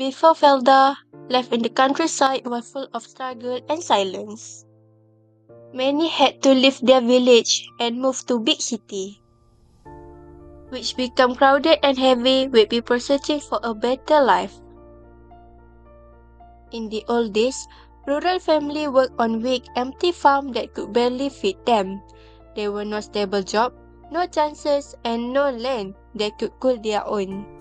before Felda, life in the countryside was full of struggle and silence. Many had to leave their village and move to big city, which became crowded and heavy with people searching for a better life. In the old days, rural families worked on weak, empty farms that could barely feed them. There were no stable jobs, no chances, and no land that could cool their own.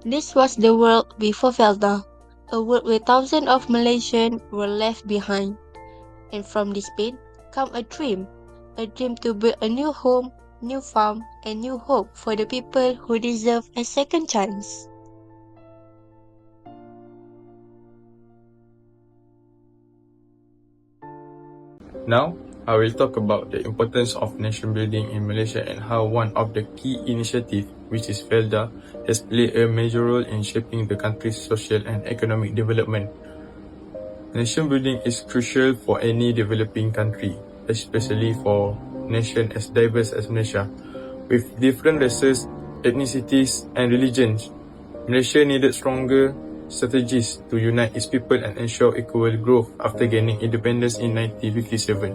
This was the world before Felda, a world where thousands of Malaysians were left behind. And from this pain came a dream to build a new home, new farm, and new hope for the people who deserve a second chance. Now, I will talk about the importance of nation building in Malaysia and how one of the key initiatives, which is Felda, has played a major role in shaping the country's social and economic development. Nation building is crucial for any developing country, especially for a nation as diverse as Malaysia. With different races, ethnicities, and religions, Malaysia needed stronger strategies to unite its people and ensure equal growth after gaining independence in 1957.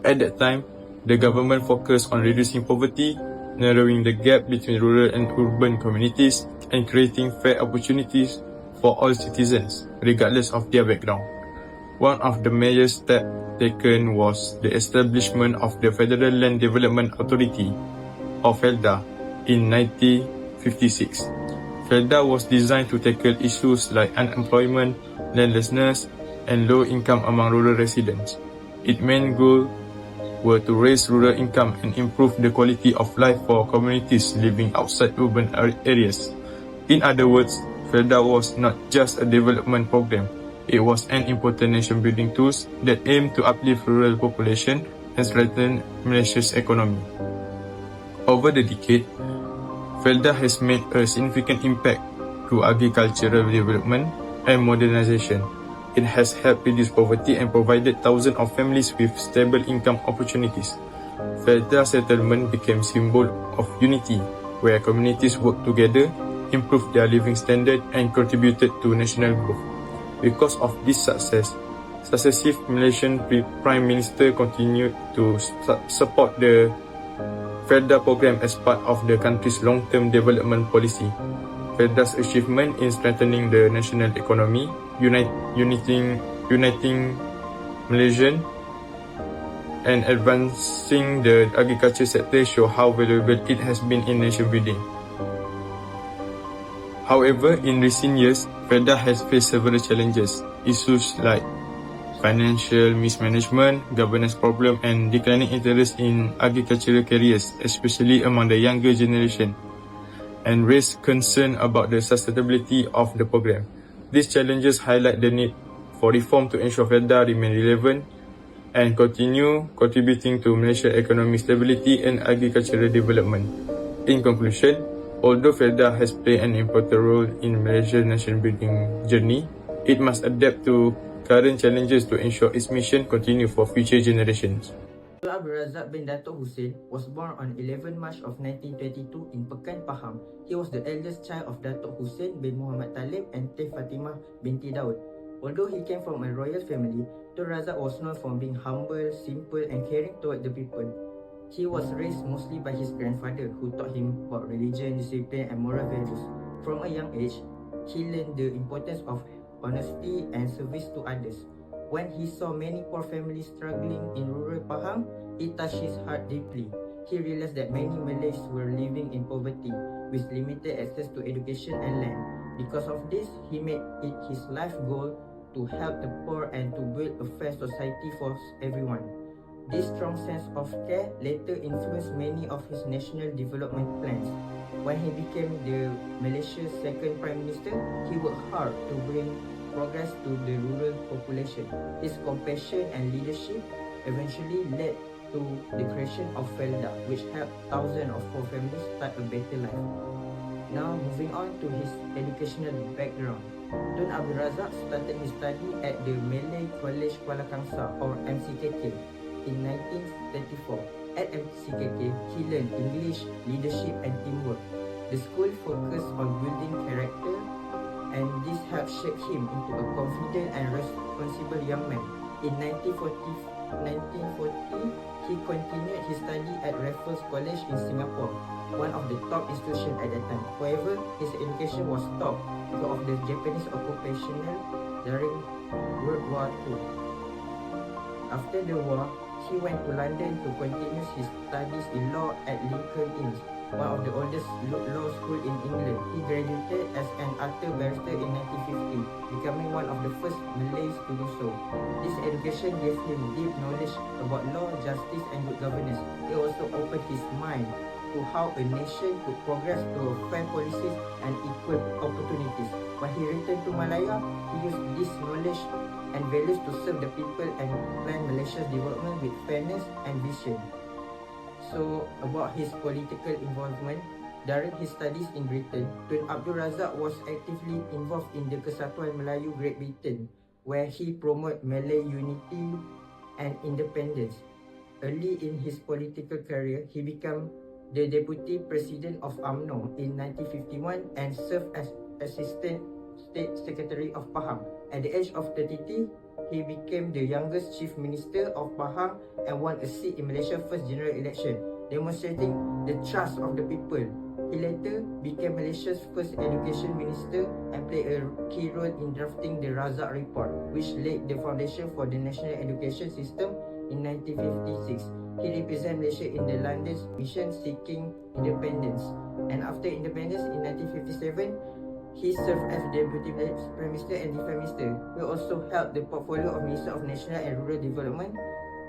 At that time, the government focused on reducing poverty, narrowing the gap between rural and urban communities, and creating fair opportunities for all citizens, regardless of their background. One of the major steps taken was the establishment of the Federal Land Development Authority, or Felda, in 1956. Felda was designed to tackle issues like unemployment, landlessness, and low income among rural residents. Its main goals were to raise rural income and improve the quality of life for communities living outside urban areas. In other words, Felda was not just a development program, it was an important nation-building tool that aimed to uplift rural population and strengthen Malaysia's economy. Over the decade, Felda has made a significant impact through agricultural development and modernization. It has helped reduce poverty and provided thousands of families with stable income opportunities. Felda settlement became a symbol of unity, where communities worked together, improved their living standard, and contributed to national growth. Because of this success, successive Malaysian Prime Minister continued to support the Felda program as part of the country's long-term development policy. Felda's achievement in strengthening the national economy, uniting Malaysian, and advancing the agriculture sector show how valuable it has been in nation building. However, in recent years, Felda has faced several challenges. Issues like financial mismanagement, governance problems, and declining interest in agricultural careers, especially among the younger generation, and raised concern about the sustainability of the program. These challenges highlight the need for reform to ensure Felda remain relevant and continue contributing to Malaysia's economic stability and agricultural development. In conclusion, although Felda has played an important role in Malaysia's nation-building journey, it must adapt to current challenges to ensure its mission continue for future generations. Abdul Razak bin Datuk Hussein was born on 11 March of 1922 in Pekan, Pahang. He was the eldest child of Datuk Hussein bin Muhammad Talib and Teh Fatimah binti Daud. Although he came from a royal family, Dr. Razak was known for being humble, simple, and caring toward the people. He was raised mostly by his grandfather, who taught him about religion, discipline, and moral values. From a young age, he learned the importance of honesty and service to others. When he saw many poor families struggling in rural Pahang, it touched his heart deeply. He realized that many Malays were living in poverty with limited access to education and land. Because of this, he made it his life goal to help the poor and to build a fair society for everyone. This strong sense of care later influenced many of his national development plans. When he became the Malaysia's second Prime Minister, he worked hard to bring progress to the rural population. His compassion and leadership eventually led to the creation of Felda, which helped thousands of poor families start a better life. Now, moving on to his educational background. Tun Abdul Razak started his study at the Malay College Kuala Kangsar, or MCKK, in 1934. At MCKK, he learned English, leadership, and teamwork. The school focused on building character, and this helped shape him into a confident and responsible young man. In 1940, he continued his study at Raffles College in Singapore, one of the top institutions at that time. However, his education was stopped because of the Japanese occupation during World War II. After the war, he went to London to continue his studies in law at Lincoln Inns, one of the oldest law school in England. He graduated as an Arthur barrister in 1950, becoming one of the first Malays to do so. This education gave him deep knowledge about law, justice, and good governance. It also opened his mind to how a nation could progress through fair policies and equal opportunities. When he returned to Malaya, he used this knowledge and values to serve the people and plan Malaysia's development with fairness and vision. So, about his political involvement, during his studies in Britain, Tun Abdul Razak was actively involved in the Kesatuan Melayu Great Britain, where he promoted Malay unity and independence. Early in his political career, he became the Deputy President of UMNO in 1951 and served as Assistant State Secretary of Pahang. At the age of 33, he became the youngest Chief Minister of Pahang and won a seat in Malaysia's first general election, demonstrating the trust of the people. He later became Malaysia's first Education Minister and played a key role in drafting the Razak Report, which laid the foundation for the national education system in 1956. He represented Malaysia in the London mission seeking independence. And after independence in 1957, he served as Deputy Prime Minister and Defence Minister. He also held the portfolio of Minister of National and Rural Development,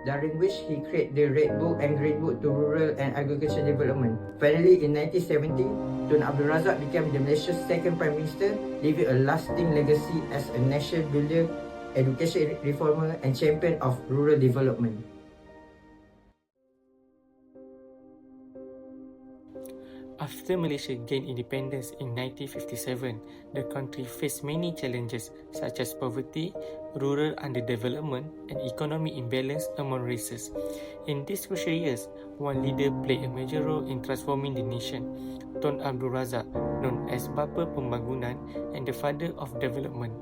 during which he created the Red Book and Green Book to Rural and Agricultural Development. Finally, in 1970, Tun Abdul Razak became the Malaysia's second Prime Minister, leaving a lasting legacy as a nation builder, education reformer, and champion of rural development. After Malaysia gained independence in 1957, the country faced many challenges such as poverty, rural underdevelopment, and economic imbalance among races. In these crucial years, one leader played a major role in transforming the nation, Tun Abdul Razak, known as Bapa Pembangunan and the Father of Development.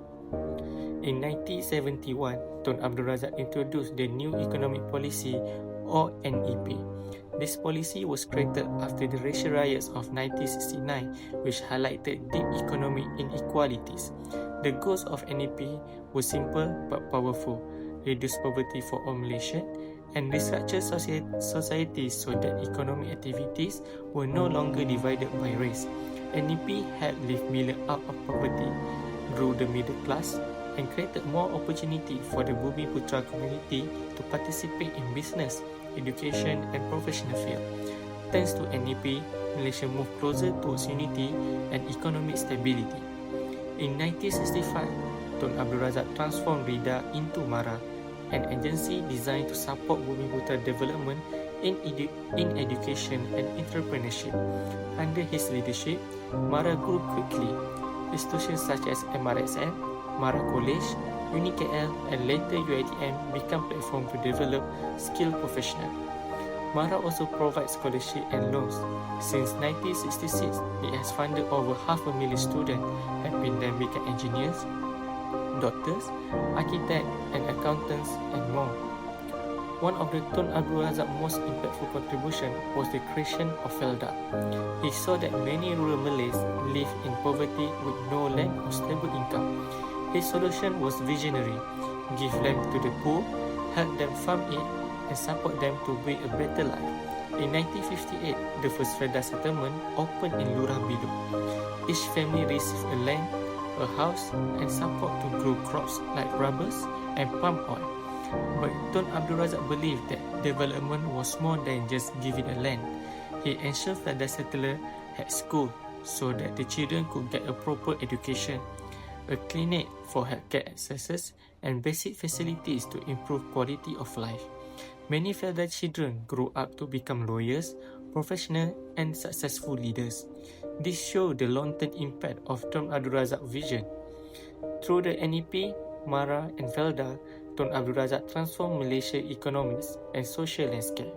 In 1971, Tun Abdul Razak introduced the New Economic Policy or NEP. This policy was created after the racial riots of 1969, which highlighted deep economic inequalities. The goals of NEP were simple but powerful: reduce poverty for all Malaysians and restructure society so that economic activities were no longer divided by race. NEP helped lift millions out of poverty, grew the middle class, and created more opportunity for the Bumi Putra community to participate in business, education, and professional field. Thanks to NEP, Malaysia moved closer towards unity and economic stability. In 1965, Tun Abdul Razak transformed RIDA into MARA, an agency designed to support Bumi Putra development in education and entrepreneurship. Under his leadership, MARA grew quickly. Institutions such as MRSM, MARA College, UniKL, and later UiTM become platform to develop skilled professionals. MARA also provides scholarship and loans. Since 1966, it has funded over 500,000 students, helping them become engineers, doctors, architects, and accountants, and more. One of the Tun Abdul Razak's most impactful contributions was the creation of Felda. He saw that many rural Malays live in poverty with no land or stable income. His solution was visionary: give land to the poor, help them farm it, and support them to build a better life. In 1958, the first Felda settlement opened in Lurah Bilu. Each family received a land, a house, and support to grow crops like rubbers and palm oil. But Tun Abdul Razak believed that development was more than just giving a land. He ensured that the settlers had school so that the children could get a proper education, a clinic for healthcare accesses, and basic facilities to improve quality of life. Many Felda children grew up to become lawyers, professionals, and successful leaders. This showed the long-term impact of Tun Abdul Razak's vision. Through the NEP, MARA, and Felda, Tun Abdul Razak transformed Malaysia's economics and social landscape.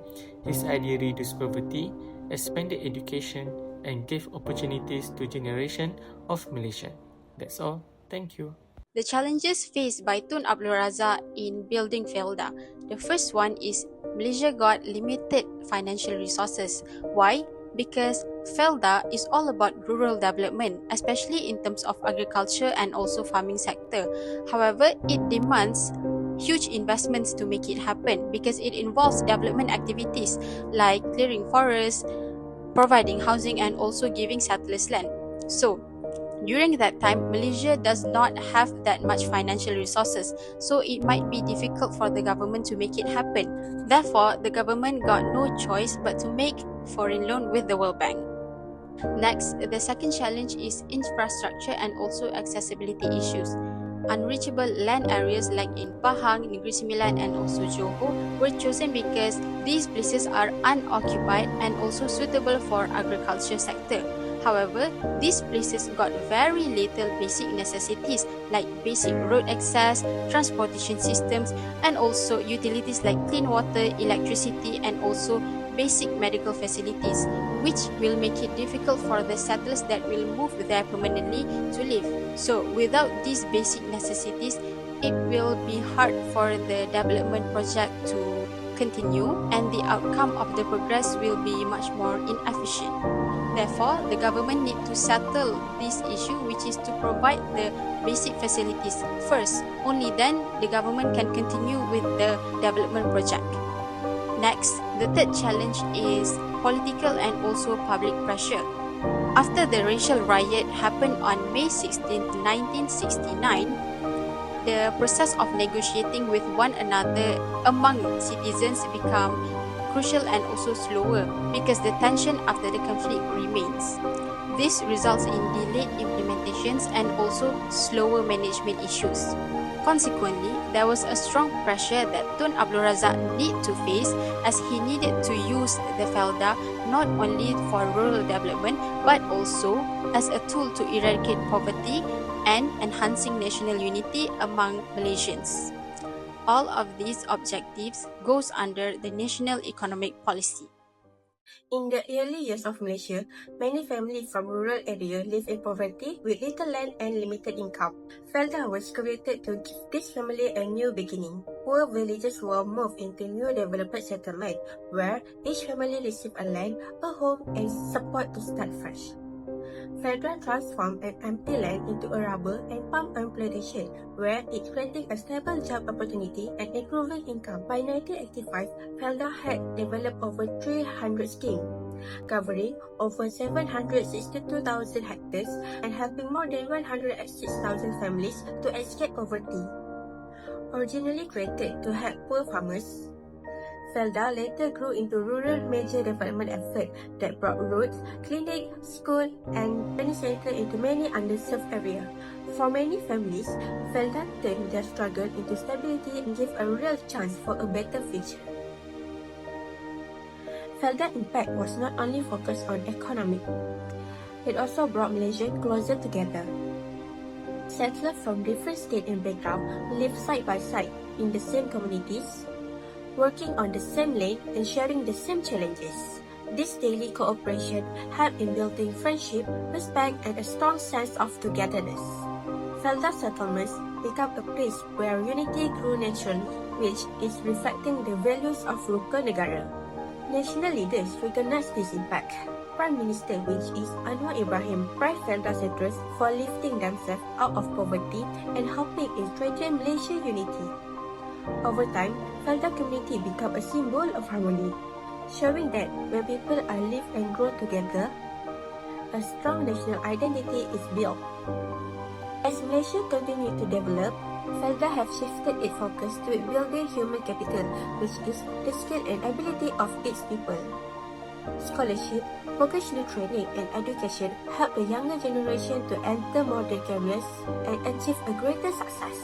His idea reduced poverty, expanded education, and gave opportunities to generation of Malaysian. That's all. Thank you. The challenges faced by Tun Abdul Razak in building Felda. The first one is Malaysia got limited financial resources. Why? Because Felda is all about rural development, especially in terms of agriculture and also farming sector. However, it demands huge investments to make it happen because it involves development activities like clearing forests, providing housing, and also giving settlers land. So, during that time, Malaysia does not have that much financial resources, so it might be difficult for the government to make it happen. Therefore, the government got no choice but to make foreign loan with the World Bank. Next, the second challenge is infrastructure and also accessibility issues. Unreachable land areas like in Pahang, Negeri Sembilan, and also Johor were chosen because these places are unoccupied and also suitable for agriculture sector. However, these places got very little basic necessities like basic road access, transportation systems, and also utilities like clean water, electricity, and also basic medical facilities, which will make it difficult for the settlers that will move there permanently to live. So, without these basic necessities, it will be hard for the development project to continue, and the outcome of the progress will be much more inefficient. Therefore, the government need to settle this issue, which is to provide the basic facilities first. Only then the government can continue with the development project. Next, the third challenge is political and also public pressure. After the racial riot happened on May 16, 1969, the process of negotiating with one another among citizens become crucial and also slower because the tension after the conflict remains. This results in delayed implementations and also slower management issues. Consequently, there was a strong pressure that Tun Abdul Razak need to face as he needed to use the Felda not only for rural development but also as a tool to eradicate poverty and enhancing national unity among Malaysians. All of these objectives goes under the national economic policy. In the early years of Malaysia, many families from rural areas live in poverty with little land and limited income. Felda was created to give this family a new beginning. Poor villagers were moved into new developed settlement where each family received a land, a home, and support to start fresh. Felda transformed an empty land into a rubber and palm oil plantation, where it granted a stable job opportunity and improving income. By 1985, Felda had developed over 300 schemes, covering over 762,000 hectares and helping more than 106,000 families to escape poverty. Originally created to help poor farmers, Felda later grew into rural major development effort that brought roads, clinic, school, and training center into many underserved areas. For many families, Felda turned their struggle into stability and gave a real chance for a better future. Felda's impact was not only focused on economic, it also brought Malaysians closer together. Settlers from different states and backgrounds lived side by side in the same communities, working on the same land and sharing the same challenges. This daily cooperation helped in building friendship, respect, and a strong sense of togetherness. Felda settlements become a place where unity grew naturally, which is reflecting the values of Rukun Negara. National leaders recognize this impact. Prime Minister, which is Anwar Ibrahim, praised Felda settlers for lifting themselves out of poverty and helping in strengthening Malaysian unity. Over time, Felda community become a symbol of harmony, showing that when people are live and grow together, a strong national identity is built. As Malaysia continues to develop, Felda have shifted its focus to building human capital, which is the skill and ability of its people. Scholarship, vocational training, and education help the younger generation to enter modern careers and achieve a greater success.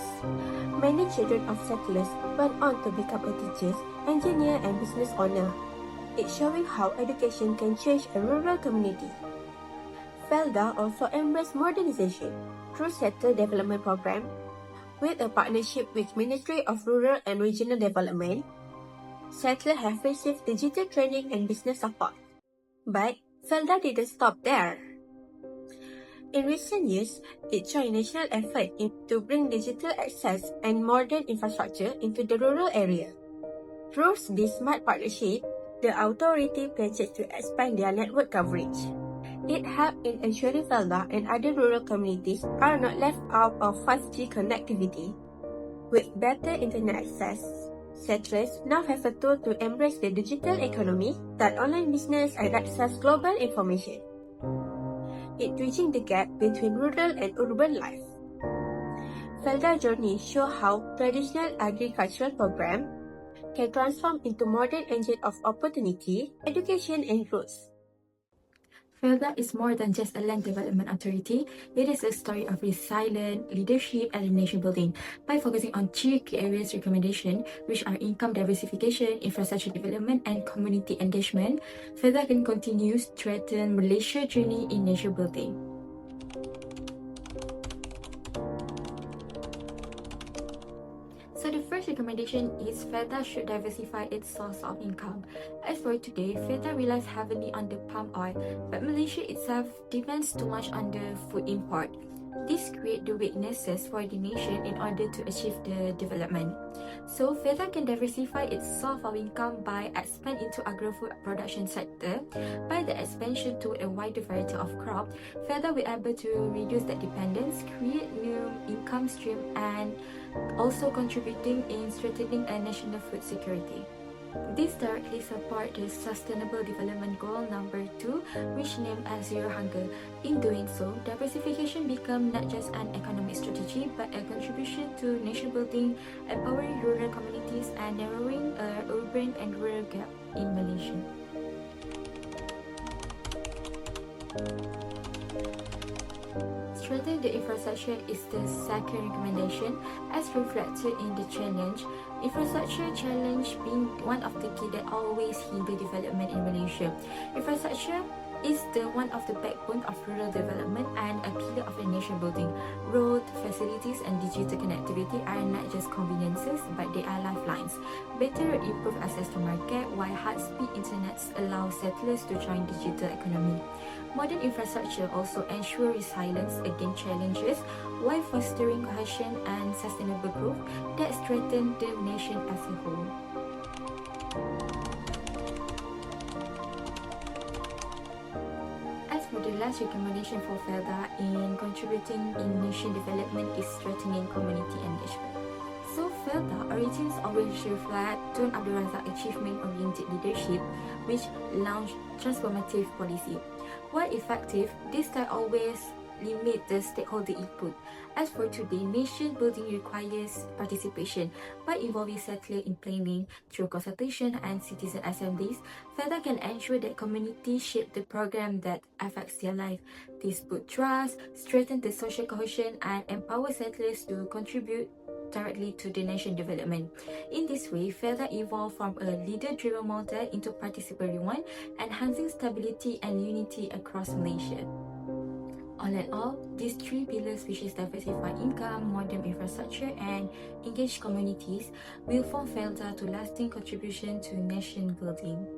Many children of settlers went on to become a teachers, engineer, and business owner. It's showing how education can change a rural community. Felda also embraced modernization through settler development program, With a partnership with Ministry of Rural and Regional Development, settlers have received digital training and business support. But Felda didn't stop there. In recent years, it joined national effort to bring digital access and modern infrastructure into the rural area. Through this smart partnership, the authority pledges to expand their network coverage. It helped in ensuring Felda and other rural communities are not left out of 5G connectivity. With better internet access, settlers now have a tool to embrace the digital economy, start online business, and access global information. It bridging the gap between rural and urban life. Felda journey show how traditional agricultural program can transform into modern engine of opportunity, education, and growth. Felda is more than just a land development authority. It is a story of resilience, leadership, and nation building. By focusing on 3 key areas recommendation, which are income diversification, infrastructure development, and community engagement, Felda can continue to strengthen Malaysia's journey in nation building. So the first recommendation is Felda should diversify its source of income. As for today, Felda relies heavily on the palm oil, but Malaysia itself depends too much on the food import. This creates the weaknesses for the nation in order to achieve the development. So Felda can diversify its source of income by expanding into agro-food production sector. By the expansion to a wider variety of crops, Felda will be able to reduce that dependence, create new income stream, and also contributing in strengthening a national food security. This directly supports the Sustainable Development Goal number 2, which named as Zero Hunger. In doing so, diversification becomes not just an economic strategy, but a contribution to nation building, empowering rural communities, and narrowing urban and rural gap in Malaysia. Strengthen the infrastructure is the second recommendation, as reflected in the challenge. Infrastructure challenge being one of the key that always hinder development in Malaysia. Infrastructure is the one of the backbone of rural development and a pillar of the nation building. Road, facilities, and digital connectivity are not just conveniences, but they are lifelines. Better improve access to market, while high-speed internet allows settlers to join digital economy. Modern infrastructure also ensure resilience against challenges, while fostering cohesion and sustainable growth that strengthen the nation as a whole. As for the last recommendation for Felda in contributing in nation development is strengthening community engagement. So Felda origins always reflect Tun Abdul Razak achievement-oriented leadership, which launched transformative policy. While effective, this can always limit the stakeholder input. As for today, nation building requires participation. By involving settlers in planning through consultation and citizen assemblies, Felda can ensure that communities shape the program that affects their life. This builds trust, strengthens the social cohesion, and empowers settlers to contribute directly to the nation development. In this way, Felda evolved from a leader-driven model into participatory one, enhancing stability and unity across Malaysia. All in all, these 3 pillars, which is diversified income, modern infrastructure, and engaged communities, will form Felda to lasting contribution to nation building.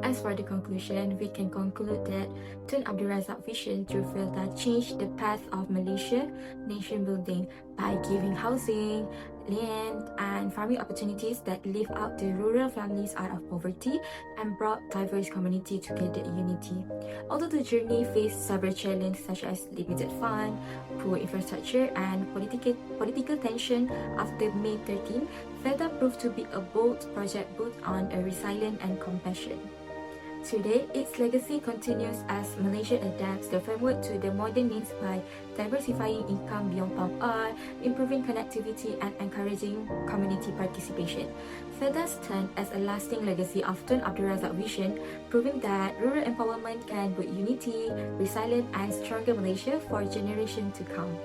As for the conclusion, we can conclude that Tun Abdul Razak vision through Felda changed the path of Malaysia nation building by giving housing, land, and farming opportunities that lift out the rural families out of poverty and brought diverse community together in unity. Although the journey faced several challenges such as limited funds, poor infrastructure, and political tension after May 13, Felda proved to be a bold project built on a resilience and compassion. Today, its legacy continues as Malaysia adapts the framework to the modern needs by diversifying income beyond palm oil, improving connectivity, and encouraging community participation. Felda stands as a lasting legacy of Tun Abdul Razak vision, proving that rural empowerment can build unity, resilience, and stronger Malaysia for generations to come.